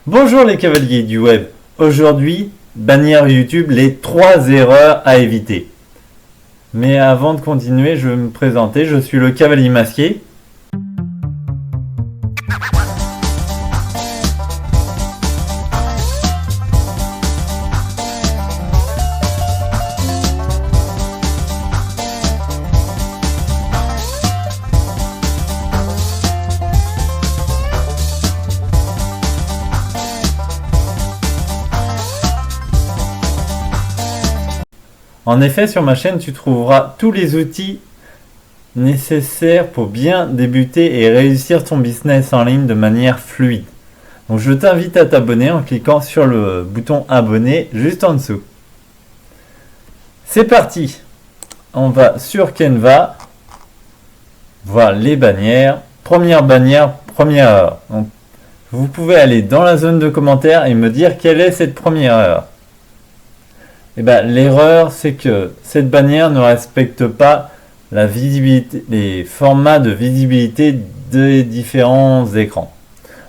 Bonjour les cavaliers du web. Aujourd'hui, bannière YouTube, les 3 erreurs à éviter. Mais avant de continuer, je vais me présenter. Je suis le cavalier masqué. En effet, sur ma chaîne, tu trouveras tous les outils nécessaires pour bien débuter et réussir ton business en ligne de manière fluide. Donc je t'invite à t'abonner en cliquant sur le bouton abonner juste en dessous. C'est parti. On va sur Canva, voir les bannières. Première bannière, première heure. Donc, vous pouvez aller dans la zone de commentaires et me dire quelle est cette première heure. Eh ben, l'erreur, c'est que cette bannière ne respecte pas la visibilité, les formats de visibilité des différents écrans.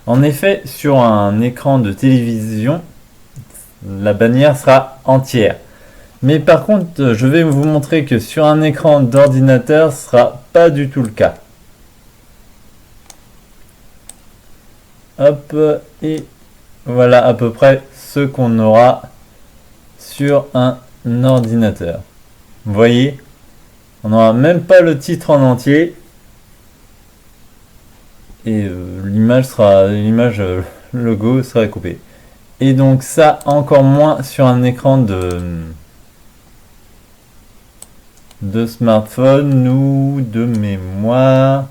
En effet, sur un écran de télévision, la bannière sera entière. Mais par contre, je vais vous montrer que sur un écran d'ordinateur, ce sera pas du tout le cas. Hop, et voilà à peu près ce qu'on aura sur un ordinateur. Vous voyez, on n'aura même pas le titre en entier et l'image logo sera coupée. Et donc ça encore moins sur un écran de smartphone ou de mémoire.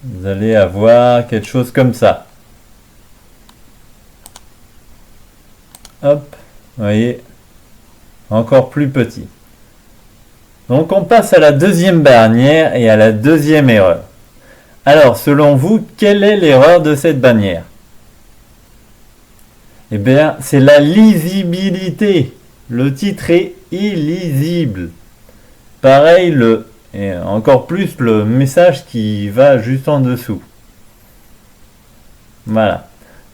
Vous allez avoir quelque chose comme ça. Hop, vous voyez, encore plus petit. Donc on passe à la deuxième bannière et à la deuxième erreur. Alors selon vous, quelle est l'erreur de cette bannière? Eh bien, c'est la lisibilité. Le titre est illisible. Pareil, et encore plus le message qui va juste en dessous. Voilà.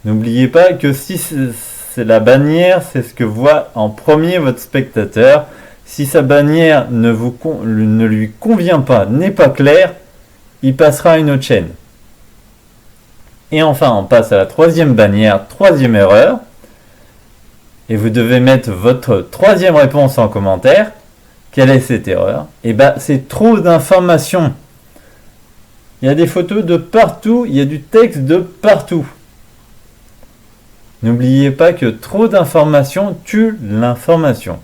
N'oubliez pas que si c'est la bannière, c'est ce que voit en premier votre spectateur. Si sa bannière ne lui convient pas, n'est pas claire, il passera à une autre chaîne. Et enfin, on passe à la troisième bannière, troisième erreur. Et vous devez mettre votre troisième réponse en commentaire. Quelle est cette erreur? Eh bien, c'est trop d'informations. Il y a des photos de partout, il y a du texte de partout. N'oubliez pas que trop d'informations tue l'information.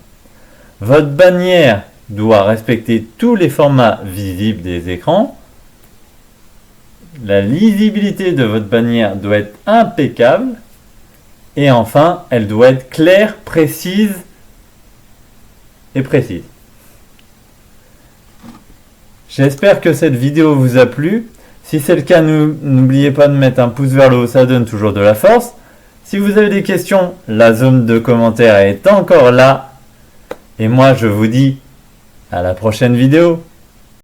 Votre bannière doit respecter tous les formats visibles des écrans. La lisibilité de votre bannière doit être impeccable. Et enfin, elle doit être claire, précise et précise. J'espère que cette vidéo vous a plu. Si c'est le cas, n'oubliez pas de mettre un pouce vers le haut, ça donne toujours de la force. Si vous avez des questions, la zone de commentaires est encore là. Et moi, je vous dis à la prochaine vidéo.